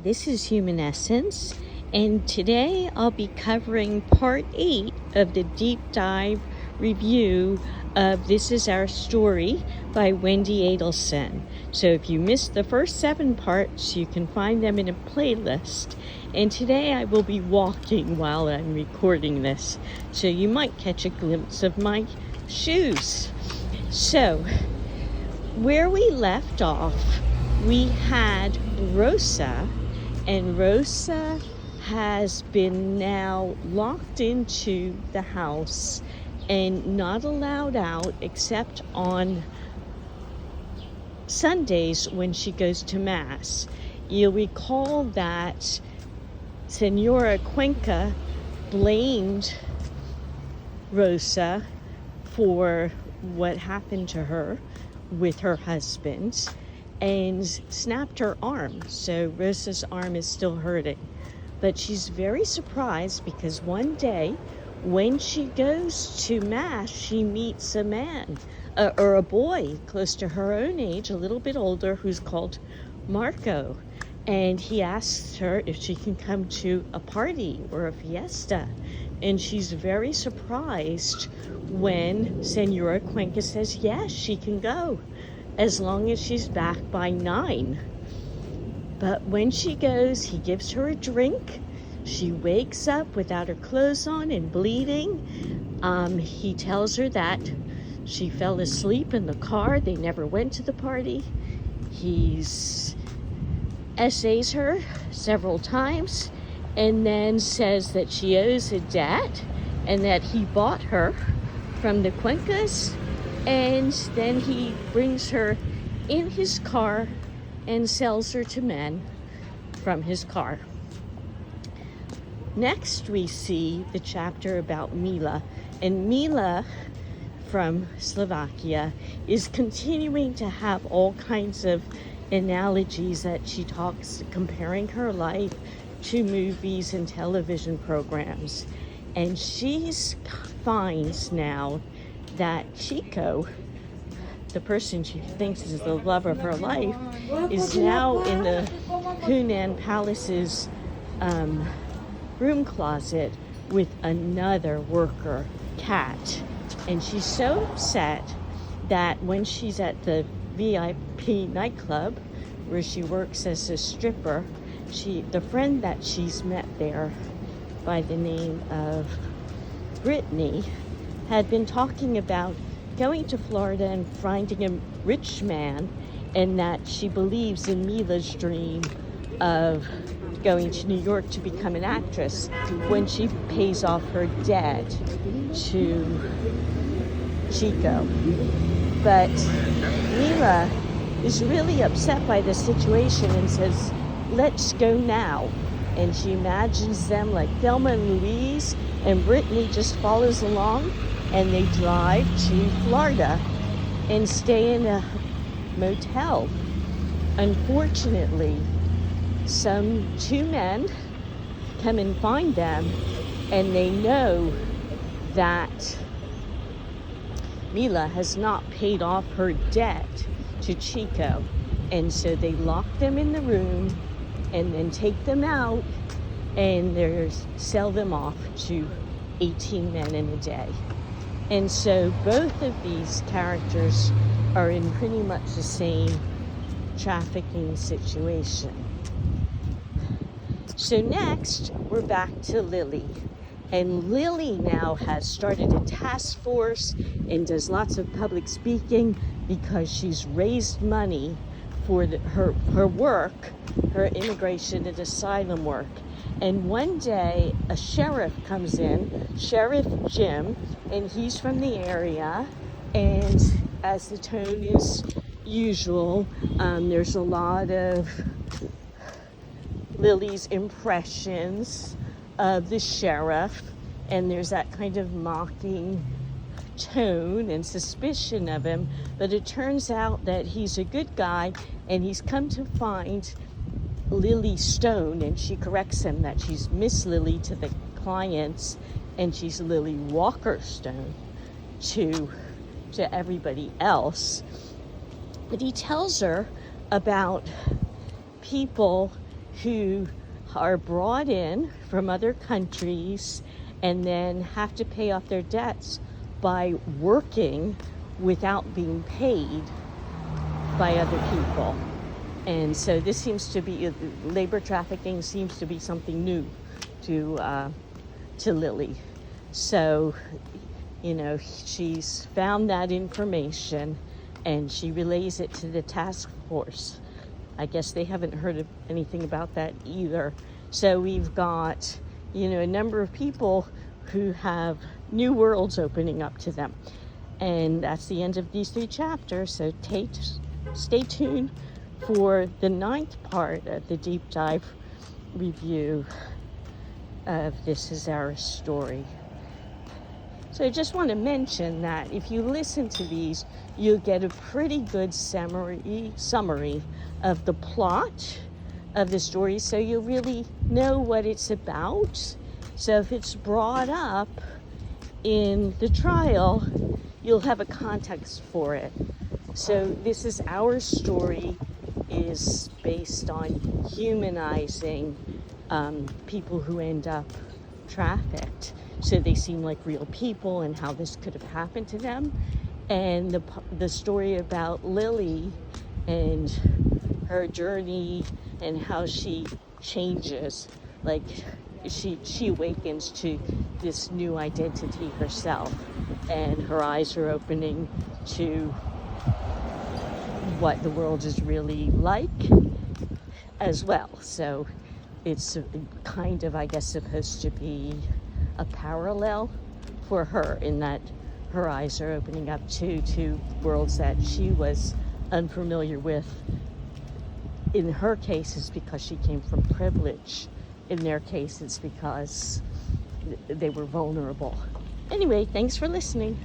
This is Human Essence, and today I'll be covering part 8 of the deep dive review of This Is Our Story by Wendi Adelson. So if you missed the first 7 parts, you can find them in a playlist. And today I will be walking while I'm recording this, so you might catch a glimpse of my shoes. So, where we left off, we had Rosa. And Rosa has been now locked into the house and not allowed out except on Sundays when she goes to Mass. You'll recall that Senora Cuencas blamed Rosa for what happened to her with her husband and snapped her arm. So Rosa's arm is still hurting. But she's very surprised because one day when she goes to Mass, she meets a man or a boy close to her own age, a little bit older, who's called Marco. And he asks her if she can come to a party or a fiesta. And she's very surprised when Senora Cuencas says, yes, she can go, as long as she's back by 9. But when she goes, he gives her a drink. She wakes up without her clothes on and bleeding. He tells her that she fell asleep in the car. They never went to the party. He's essays her several times and then says that she owes a debt and that he bought her from the Cuencas. And then he brings her in his car and sells her to men from his car. Next, we see the chapter about Mila. And Mila from Slovakia is continuing to have all kinds of analogies that she talks, comparing her life to movies and television programs. And she finds now that Chico, the person she thinks is the love of her life, is now in the Hunan Palace's broom closet with another worker cat. And she's so upset that when she's at the VIP nightclub where she works as a stripper, the friend that she's met there by the name of Brittany had been talking about going to Florida and finding a rich man, and that she believes in Mila's dream of going to New York to become an actress when she pays off her debt to Chico. But Mila is really upset by the situation and says, let's go now. And she imagines them like Thelma and Louise, and Brittany just follows along, and they drive to Florida and stay in a motel. Unfortunately, some 2 men come and find them, and they know that Mila has not paid off her debt to Chico. And so they lock them in the room and then take them out and sell them off to 18 men in a day. And so both of these characters are in pretty much the same trafficking situation. So next, we're back to Lily. And Lily now has started a task force and does lots of public speaking because she's raised money for her work, her immigration and asylum work. And one day, a sheriff comes in, Sheriff Jim, and he's from the area. And as the tone is usual, there's a lot of Lily's impressions of the sheriff, and there's that kind of mocking tone and suspicion of him. But it turns out that he's a good guy, and he's come to find Lily Stone, and she corrects him that she's Miss Lily to the clients and she's Lily Walker Stone to everybody else. But he tells her about people who are brought in from other countries and then have to pay off their debts by working without being paid by other people. And so this seems to be, labor trafficking seems to be something new to Lily. So, you know, she's found that information and she relays it to the task force. I guess they haven't heard of anything about that either. So we've got, you know, a number of people who have new worlds opening up to them. And that's the end of these 3 chapters. So stay tuned for the 9th part of the deep dive review of This Is Our Story. So I just want to mention that if you listen to these, you'll get a pretty good summary of the plot of the story, so you'll really know what it's about. So if it's brought up in the trial, you'll have a context for it. So This Is Our Story is based on humanizing people who end up trafficked, so they seem like real people and how this could have happened to them. And the story about Lily and her journey and how she changes, like she awakens to this new identity herself, and her eyes are opening to what the world is really like as well. So it's kind of, I guess, supposed to be a parallel for her, in that her eyes are opening up to worlds that she was unfamiliar with. In her case, it's because she came from privilege. In their case, it's because they were vulnerable. Anyway, thanks for listening.